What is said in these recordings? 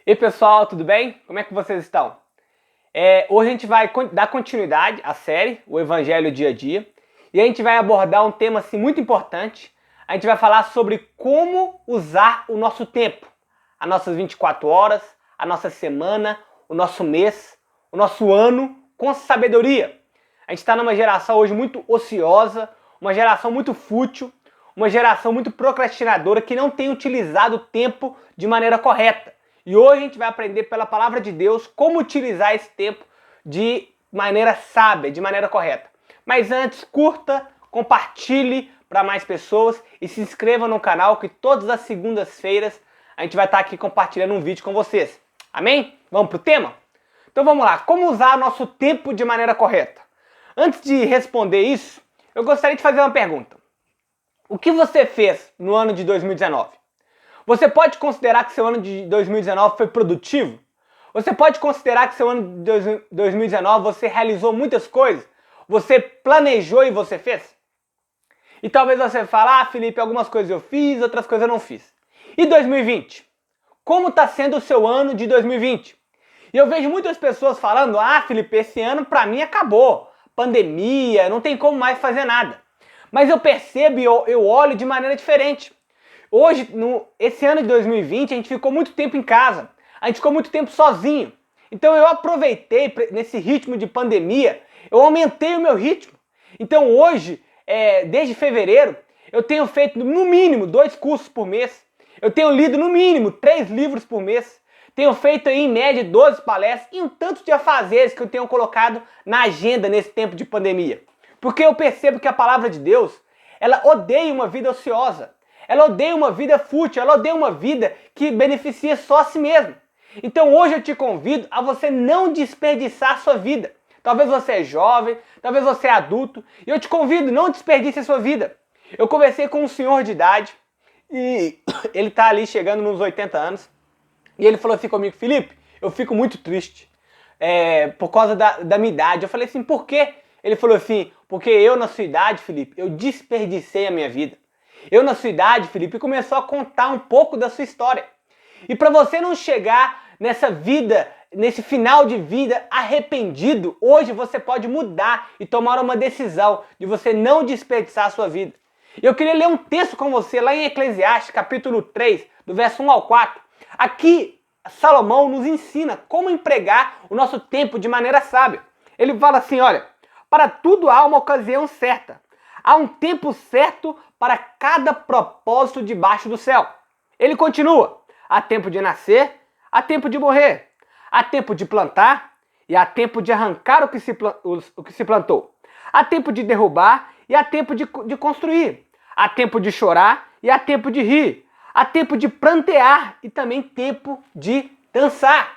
E pessoal, tudo bem? Como é que vocês estão? Hoje a gente vai dar continuidade à série, o Evangelho Dia a Dia, e a gente vai abordar um tema assim, muito importante. A gente vai falar sobre como usar o nosso tempo, as nossas 24 horas, a nossa semana, o nosso mês, o nosso ano, com sabedoria. A gente está numa geração hoje muito ociosa, uma geração muito fútil, uma geração muito procrastinadora que não tem utilizado o tempo de maneira correta. E hoje a gente vai aprender pela palavra de Deus como utilizar esse tempo de maneira sábia, de maneira correta. Mas antes, curta, compartilhe para mais pessoas e se inscreva no canal que todas as segundas-feiras a gente vai estar aqui compartilhando um vídeo com vocês. Amém? Vamos pro tema? Então vamos lá, como usar nosso tempo de maneira correta? Antes de responder isso, eu gostaria de fazer uma pergunta. O que você fez no ano de 2019? Você pode considerar que seu ano de 2019 foi produtivo? Você pode considerar que seu ano de 2019 você realizou muitas coisas? Você planejou e você fez? E talvez você fale, Felipe, algumas coisas eu fiz, outras coisas eu não fiz. E 2020? Como está sendo o seu ano de 2020? E eu vejo muitas pessoas falando, Felipe, esse ano para mim acabou. Pandemia, não tem como mais fazer nada. Mas eu percebo e eu olho de maneira diferente. Hoje, esse ano de 2020, a gente ficou muito tempo em casa. A gente ficou muito tempo sozinho. Então eu aproveitei nesse ritmo de pandemia, eu aumentei o meu ritmo. Então hoje, desde fevereiro, eu tenho feito no mínimo 2 cursos por mês. Eu tenho lido no mínimo 3 livros por mês. Tenho feito aí em média 12 palestras e um tanto de afazeres que eu tenho colocado na agenda nesse tempo de pandemia. Porque eu percebo que a palavra de Deus, ela odeia uma vida ociosa. Ela odeia uma vida fútil, ela odeia uma vida que beneficia só a si mesma. Então hoje eu te convido a você não desperdiçar a sua vida. Talvez você é jovem, talvez você é adulto, e eu te convido, não desperdice a sua vida. Eu conversei com um senhor de idade, e ele está ali chegando nos 80 anos, e ele falou assim comigo, Felipe, eu fico muito triste por causa da minha idade. Eu falei assim, por quê? Ele falou assim, porque eu na sua idade, Felipe, eu desperdicei a minha vida. Eu na sua idade, Felipe, começou a contar um pouco da sua história. E para você não chegar nessa vida, nesse final de vida arrependido, hoje você pode mudar e tomar uma decisão de você não desperdiçar a sua vida. Eu queria ler um texto com você lá em Eclesiastes, capítulo 3, do verso 1 ao 4. Aqui, Salomão nos ensina como empregar o nosso tempo de maneira sábia. Ele fala assim, olha, para tudo há uma ocasião certa. Há um tempo certo para cada propósito debaixo do céu. Ele continua. Há tempo de nascer, há tempo de morrer. Há tempo de plantar e há tempo de arrancar o que se plantou. Há tempo de derrubar e há tempo de construir. Há tempo de chorar e há tempo de rir. Há tempo de prantear e também tempo de dançar.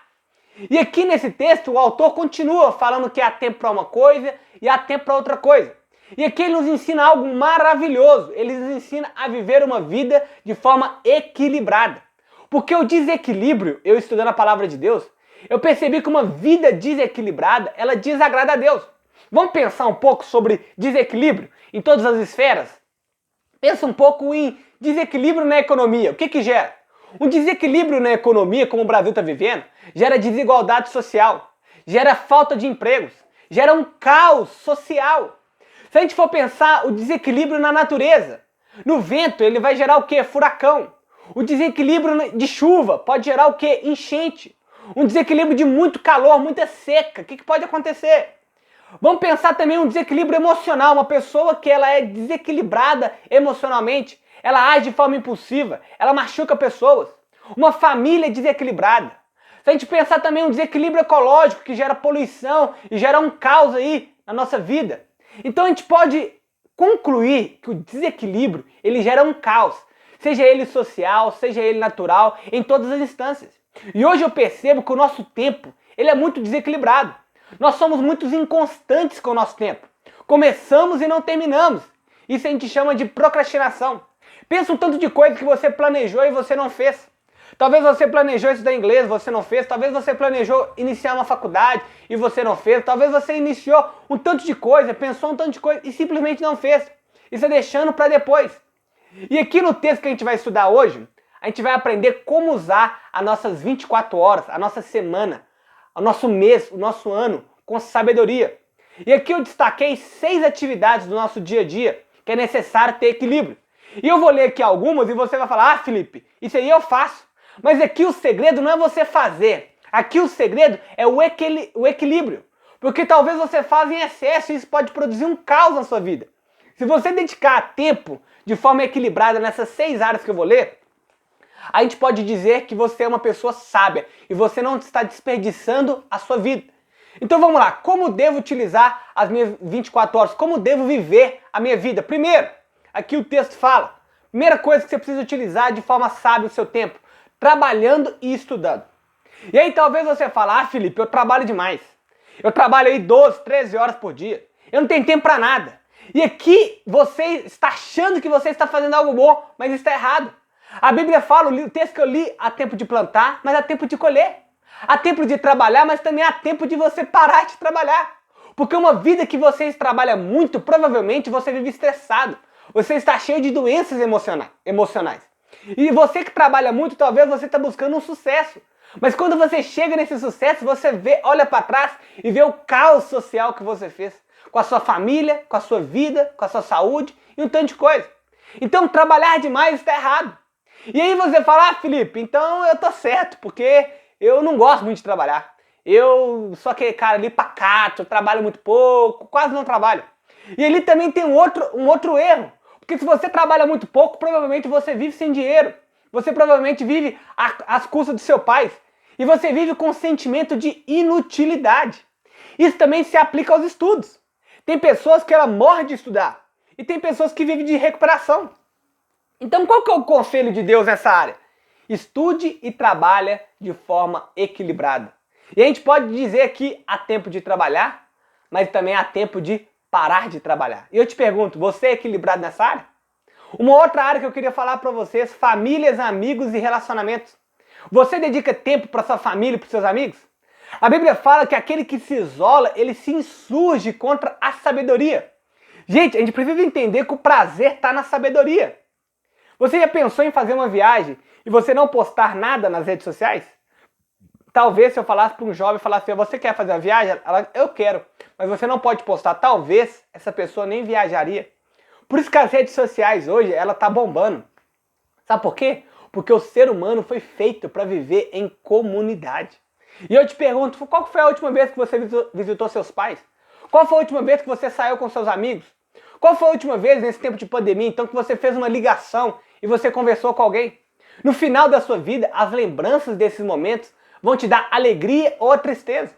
E aqui nesse texto o autor continua falando que há tempo para uma coisa e há tempo para outra coisa. E aqui ele nos ensina algo maravilhoso. Ele nos ensina a viver uma vida de forma equilibrada. Porque o desequilíbrio, eu estudando a palavra de Deus, eu percebi que uma vida desequilibrada, ela desagrada a Deus. Vamos pensar um pouco sobre desequilíbrio em todas as esferas? Pensa um pouco em desequilíbrio na economia. O que gera? Um desequilíbrio na economia, como o Brasil está vivendo, gera desigualdade social, gera falta de empregos, gera um caos social. Se a gente for pensar o desequilíbrio na natureza, no vento ele vai gerar o quê? Furacão. O desequilíbrio de chuva pode gerar o quê? Enchente. Um desequilíbrio de muito calor, muita seca. O que pode acontecer? Vamos pensar também um desequilíbrio emocional. Uma pessoa que ela é desequilibrada emocionalmente, ela age de forma impulsiva, ela machuca pessoas. Uma família desequilibrada. Se a gente pensar também um desequilíbrio ecológico que gera poluição e gera um caos aí na nossa vida. Então a gente pode concluir que o desequilíbrio ele gera um caos, seja ele social, seja ele natural, em todas as instâncias. E hoje eu percebo que o nosso tempo ele é muito desequilibrado. Nós somos muito inconstantes com o nosso tempo. Começamos e não terminamos. Isso a gente chama de procrastinação. Pensa um tanto de coisa que você planejou e você não fez. Talvez você planejou estudar inglês, você não fez. Talvez você planejou iniciar uma faculdade e você não fez. Talvez você iniciou um tanto de coisa, pensou um tanto de coisa e simplesmente não fez. Isso é deixando para depois. E aqui no texto que a gente vai estudar hoje, a a gente vai aprender como usar as nossas 24 horas, a nossa semana, o nosso mês, o nosso ano, com sabedoria. E aqui eu destaquei 6 atividades do nosso dia a dia que é necessário ter equilíbrio. E eu vou ler aqui algumas e você vai falar, ah, Felipe, isso aí eu faço. Mas aqui o segredo não é você fazer. Aqui o segredo é o equilíbrio. Porque talvez você faça em excesso e isso pode produzir um caos na sua vida. Se você dedicar tempo de forma equilibrada nessas 6 áreas que eu vou ler, a gente pode dizer que você é uma pessoa sábia e você não está desperdiçando a sua vida. Então vamos lá, como devo utilizar as minhas 24 horas? Como devo viver a minha vida? Primeiro, aqui o texto fala, primeira coisa que você precisa utilizar de forma sábia o seu tempo, trabalhando e estudando. E aí talvez você fale, ah, Felipe, eu trabalho demais. Eu trabalho aí 12, 13 horas por dia. Eu não tenho tempo para nada. E aqui você está achando que você está fazendo algo bom, mas está errado. A Bíblia fala, o texto que eu li, há tempo de plantar, mas há tempo de colher. Há tempo de trabalhar, mas também há tempo de você parar de trabalhar. Porque uma vida que você trabalha muito, provavelmente você vive estressado. Você está cheio de doenças emocionais. E você que trabalha muito, talvez você está buscando um sucesso. Mas quando você chega nesse sucesso, você olha para trás e vê o caos social que você fez. Com a sua família, com a sua vida, com a sua saúde e um tanto de coisa. Então trabalhar demais está errado. E aí você fala, ah, Felipe, então eu tô certo, porque eu não gosto muito de trabalhar. Eu sou aquele cara ali pacato, eu trabalho muito pouco, quase não trabalho. E ali também tem um outro erro. Porque se você trabalha muito pouco, provavelmente você vive sem dinheiro. Você provavelmente vive às custas dos seus pais. E você vive com um sentimento de inutilidade. Isso também se aplica aos estudos. Tem pessoas que ela morre de estudar. E tem pessoas que vivem de recuperação. Então qual que é o conselho de Deus nessa área? Estude e trabalhe de forma equilibrada. E a gente pode dizer que há tempo de trabalhar, mas também há tempo de parar de trabalhar. E eu te pergunto, você é equilibrado nessa área? Uma outra área que eu queria falar para vocês, famílias, amigos e relacionamentos. Você dedica tempo para sua família e para seus amigos? A Bíblia fala que aquele que se isola, ele se insurge contra a sabedoria. Gente, a gente precisa entender que o prazer está na sabedoria. Você já pensou em fazer uma viagem e você não postar nada nas redes sociais? Talvez se eu falasse para um jovem, falasse, você quer fazer uma viagem? Eu quero, mas você não pode postar. Talvez essa pessoa nem viajaria. Por isso que as redes sociais hoje, ela tá bombando. Sabe por quê? Porque o ser humano foi feito para viver em comunidade. E eu te pergunto, qual foi a última vez que você visitou seus pais? Qual foi a última vez que você saiu com seus amigos? Qual foi a última vez nesse tempo de pandemia, então, que você fez uma ligação e você conversou com alguém? No final da sua vida, as lembranças desses momentos vão te dar alegria ou tristeza.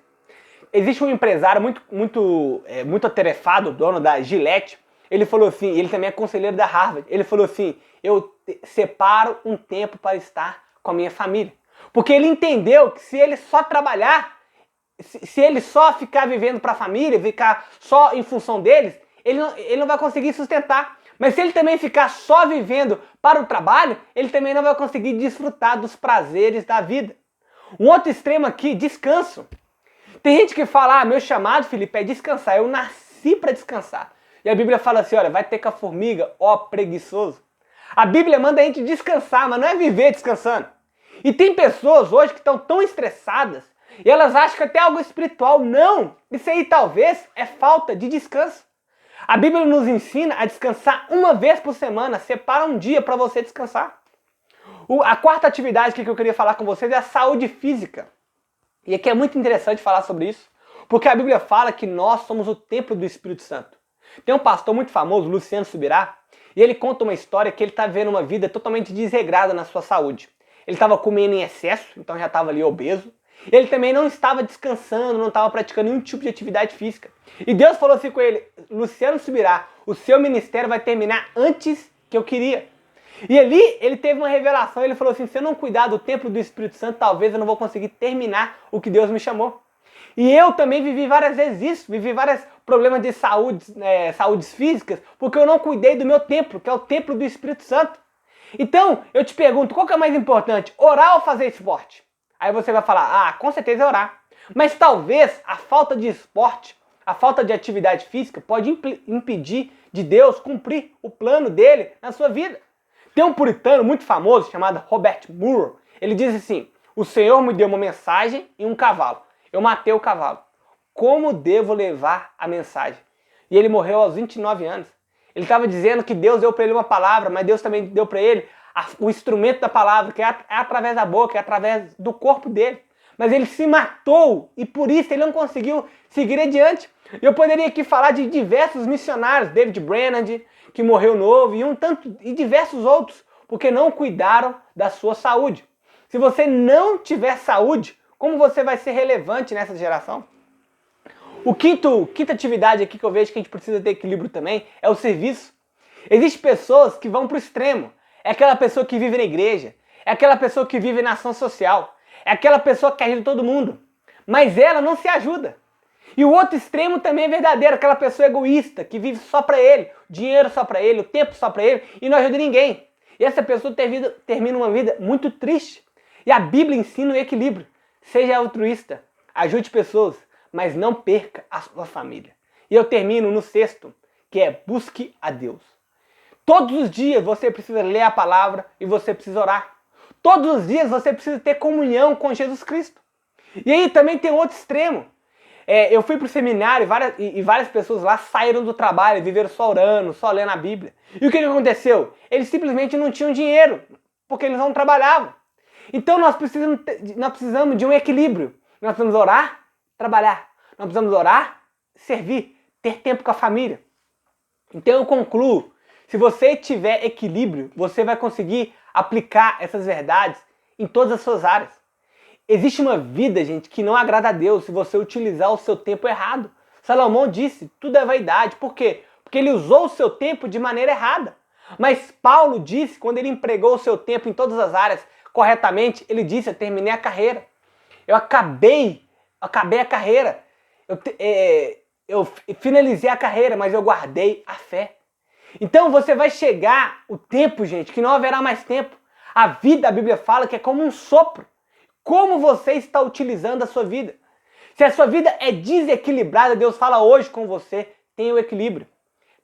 Existe um empresário muito atarefado, dono da Gillette. Ele falou assim, ele também é conselheiro da Harvard. Ele falou assim, eu separo um tempo para estar com a minha família. Porque ele entendeu que se ele só trabalhar, se ele só ficar vivendo para a família, ficar só em função deles, ele não vai conseguir sustentar. Mas se ele também ficar só vivendo para o trabalho, ele também não vai conseguir desfrutar dos prazeres da vida. Um outro extremo aqui, descanso. Tem gente que fala, meu chamado, Felipe, é descansar. Eu nasci para descansar. E a Bíblia fala assim, olha, vai ter com a formiga, ó preguiçoso. A Bíblia manda a gente descansar, mas não é viver descansando. E tem pessoas hoje que estão tão estressadas e elas acham que até algo espiritual. Não! Isso aí talvez é falta de descanso. A Bíblia nos ensina a descansar uma vez por semana. Separa um dia para você descansar. A quarta atividade que eu queria falar com vocês é a saúde física. E aqui é muito interessante falar sobre isso, porque a Bíblia fala que nós somos o templo do Espírito Santo. Tem um pastor muito famoso, Luciano Subirá, e ele conta uma história que ele está vivendo uma vida totalmente desregrada na sua saúde. Ele estava comendo em excesso, então já estava ali obeso. Ele também não estava descansando, não estava praticando nenhum tipo de atividade física. E Deus falou assim com ele, Luciano Subirá, o seu ministério vai terminar antes que eu queria. E ali ele teve uma revelação, ele falou assim, se eu não cuidar do templo do Espírito Santo, talvez eu não vou conseguir terminar o que Deus me chamou. E eu também vivi várias vezes isso, vivi vários problemas de saúdes físicas, porque eu não cuidei do meu templo, que é o templo do Espírito Santo. Então, eu te pergunto, qual que é mais importante, orar ou fazer esporte? Aí você vai falar, com certeza é orar. Mas talvez a falta de esporte, a falta de atividade física pode impedir de Deus cumprir o plano dele na sua vida. Tem um puritano muito famoso chamado Robert Moore. Ele diz assim: o Senhor me deu uma mensagem e um cavalo. Eu matei o cavalo. Como devo levar a mensagem? E ele morreu aos 29 anos. Ele estava dizendo que Deus deu para ele uma palavra, mas Deus também deu para ele o instrumento da palavra, que é através da boca, é através do corpo dele. Mas ele se matou e por isso ele não conseguiu seguir adiante. Eu poderia aqui falar de diversos missionários, David Brainerd, que morreu novo, e diversos outros, porque não cuidaram da sua saúde. Se você não tiver saúde, como você vai ser relevante nessa geração? Quinta atividade aqui que eu vejo que a gente precisa ter equilíbrio também é o serviço. Existem pessoas que vão para o extremo. É aquela pessoa que vive na igreja, é aquela pessoa que vive na ação social, é aquela pessoa que ajuda todo mundo, mas ela não se ajuda. E o outro extremo também é verdadeiro, aquela pessoa egoísta, que vive só para ele, dinheiro só para ele, o tempo só para ele e não ajuda ninguém. E essa pessoa termina uma vida muito triste. E a Bíblia ensina o equilíbrio. Seja altruísta, ajude pessoas, mas não perca a sua família. E eu termino no sexto, que é busque a Deus. Todos os dias você precisa ler a palavra e você precisa orar. Todos os dias você precisa ter comunhão com Jesus Cristo. E aí também tem outro extremo. Eu fui para o seminário e várias pessoas lá saíram do trabalho, viveram só orando, só lendo a Bíblia. E o que aconteceu? Eles simplesmente não tinham dinheiro, porque eles não trabalhavam. Então nós precisamos de um equilíbrio. Nós precisamos orar, trabalhar. Nós precisamos orar, servir, ter tempo com a família. Então eu concluo, se você tiver equilíbrio, você vai conseguir aplicar essas verdades em todas as suas áreas. Existe uma vida, gente, que não agrada a Deus se você utilizar o seu tempo errado. Salomão disse, tudo é vaidade. Por quê? Porque ele usou o seu tempo de maneira errada. Mas Paulo disse, quando ele empregou o seu tempo em todas as áreas corretamente, ele disse, eu terminei a carreira. Eu acabei a carreira. Eu finalizei a carreira, mas eu guardei a fé. Então você vai chegar o tempo, gente, que não haverá mais tempo. A vida, a Bíblia fala que é como um sopro. Como você está utilizando a sua vida? Se a sua vida é desequilibrada, Deus fala hoje com você, tenha o equilíbrio.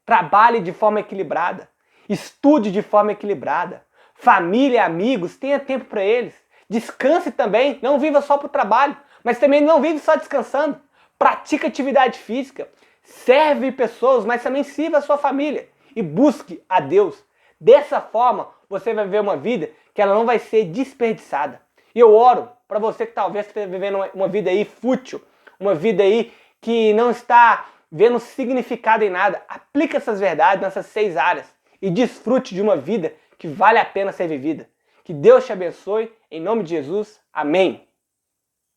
Trabalhe de forma equilibrada. Estude de forma equilibrada. Família, amigos, tenha tempo para eles. Descanse também, não viva só para o trabalho, mas também não vive só descansando. Pratique atividade física, serve pessoas, mas também sirva a sua família. E busque a Deus. Dessa forma, você vai viver uma vida que ela não vai ser desperdiçada. E eu oro para você que talvez esteja vivendo uma vida aí fútil, uma vida aí que não está vendo significado em nada. Aplique essas verdades nessas 6 áreas e desfrute de uma vida que vale a pena ser vivida. Que Deus te abençoe, em nome de Jesus. Amém.